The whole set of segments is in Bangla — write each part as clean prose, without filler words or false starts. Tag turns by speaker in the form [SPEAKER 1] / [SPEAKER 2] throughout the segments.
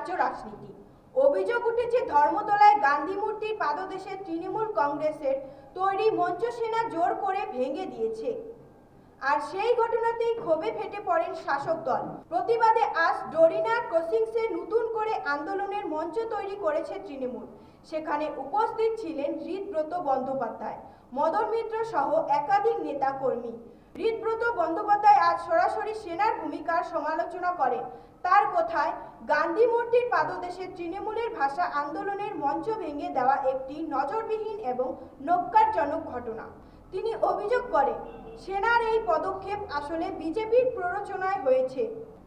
[SPEAKER 1] রাজ্য রাজনীতি। অভিযোগ উঠেছে ধর্মতলায় গান্ধী মূর্তির পাদদেশে তৃণমূল কংগ্রেসের তৈরি মঞ্চ সেনা জোর করে ভেঙে দিয়েছে। আর সেই ঘটনাতেই ক্ষোভে ফেটে পড়েন শাসক দল। প্রতিবাদে আজ ডোরিনা ক্রসিংসে নতুন করে আন্দোলনের মঞ্চ তৈরি করেছে তৃণমূল। সেখানে উপস্থিত ছিলেন হৃদব্রত বন্দ্যোপাধ্যায়, মদন মিত্র সহ একাধিক নেতা কর্মী। হৃদব্রত বন্দ্যোপাধ্যায় আজ সরাসরি সেনার ভূমিকার সমালোচনা করেন। তার কথায়, গান্ধী মূর্তির পাদদেশে তৃণমূলের ভাষা আন্দোলনের মঞ্চ ভেঙে দেওয়া একটি নজিরবিহীন এবং ন্যক্কারজনক ঘটনা। তিনি অভিযোগ করেন, সেনার এই পদক্ষেপ আসলে বিজেপির প্ররোচনায় হয়েছে।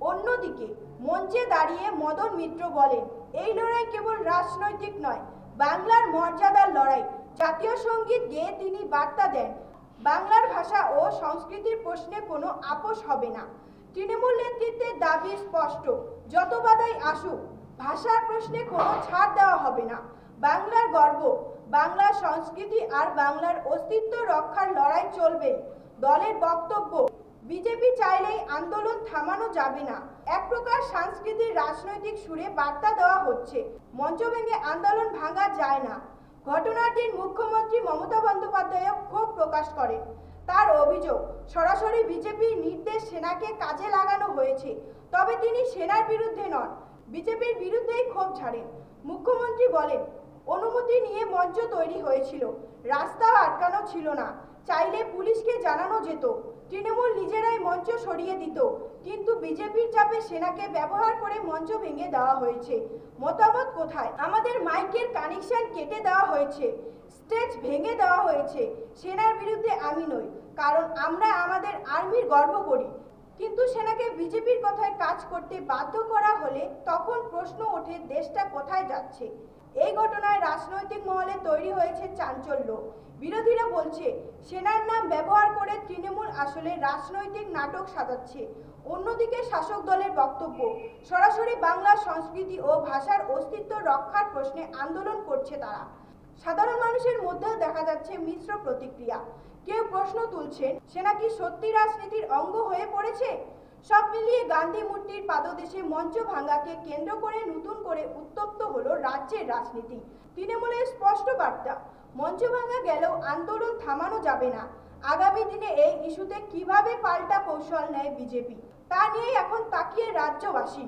[SPEAKER 1] অন্যদিকে মঞ্চে দাঁড়িয়ে মদন মিত্র বলেন, এই লড়াই কেবল রাজনৈতিক নয়, বাংলার মর্যাদার লড়াই। জাতীয় সঙ্গীত গেয়ে তিনি বার্তা দেন, বাংলার ভাষা ও সংস্কৃতির প্রশ্নে কোনো আপোষ হবে না। তৃণমূল নেতৃত্বের দাবি স্পষ্ট, যত বাধাই আসুক, ভাষার প্রশ্নে কোনো ছাড় দেওয়া হবে না। বাংলার গর্ব, বাংলার সংস্কৃতি আর বাংলার অস্তিত্ব রক্ষার লড়াই চলবে। দলের বক্তব্য, বিজেপি চাইলেই আন্দোলন থামানো যাবে না। এক প্রকার সাংস্কৃতিক রাজনৈতিক সুরে বার্তা দেওয়া হচ্ছে, মঞ্চ ভেঙে আন্দোলন ভাঙা যায় না। ঘটনার দিন মুখ্যমন্ত্রী মমতা বন্দ্যোপাধ্যায় ক্ষোভ প্রকাশ করেন। তার অভিযোগ, সরাসরি বিজেপির নির্দেশ সেনাকে কাজে লাগানো হয়েছে। তবে তিনি সেনার বিরুদ্ধে নন, বিজেপির বিরুদ্ধেই ক্ষোভ ঝাড়েন। মুখ্যমন্ত্রী বলেন, অনুমতি নিয়ে মঞ্চ তৈরি হয়েছিল, রাস্তা আটকানো ছিল না। চাইলে পুলিশকে জানানো যেত, তৃণমূল নিজেরাই মঞ্চ সরিয়ে দিত। কিন্তু বিজেপির চাপে সেনাকে ব্যবহার করে মঞ্চ ভেঙে দেওয়া হয়েছে। মতামত কোথায়? আমাদের মাইকের কানেকশন কেটে দেওয়া হয়েছে, স্টেজ ভেঙে দেওয়া হয়েছে। সেনার বিরুদ্ধে আমি নই, কারণ আমরা আমাদের আর্মির গর্ব করি। কিন্তু সেনাকে বিজেপির কথায় কাজ করতে বাধ্য করা হলে তখন প্রশ্ন ওঠে, দেশটা কোথায় যাচ্ছে? এই ঘটনায় রাজনৈতিক মহলে তৈরি হয়েছে চাঞ্চল্য। বিরোধীরা বলছে, সেনার নাম ব্যবহার করে তৃণমূল আসলে রাজনৈতিক নাটক সাজাচ্ছে। অন্যদিকে শাসক দলের বক্তব্য, সরাসরি বাংলার সংস্কৃতি ও ভাষার অস্তিত্ব রক্ষার প্রশ্নে আন্দোলন করছে তারা। সাধারণ মানুষের মধ্যেও দেখা যাচ্ছে মিশ্র প্রতিক্রিয়া। কেউ প্রশ্ন তুলছেন, সেনা কি সত্যি রাজনীতির অঙ্গ হয়ে পড়েছে? সব মিলিয়ে গান্ধী মূর্তির পাদদেশে মঞ্চ ভাঙাকে কেন্দ্র করে নতুন করে উত্তপ্ত হলো রাজ্যের রাজনীতি। তৃণমূলের স্পষ্ট বার্তা, মঞ্চ ভাঙা গেলেও আন্দোলন থামানো যাবে না। আগামী দিনে এই ইস্যুতে কিভাবে পাল্টা কৌশল নেয় বিজেপি, তা নিয়েই এখন তাকিয়ে রাজ্যবাসী।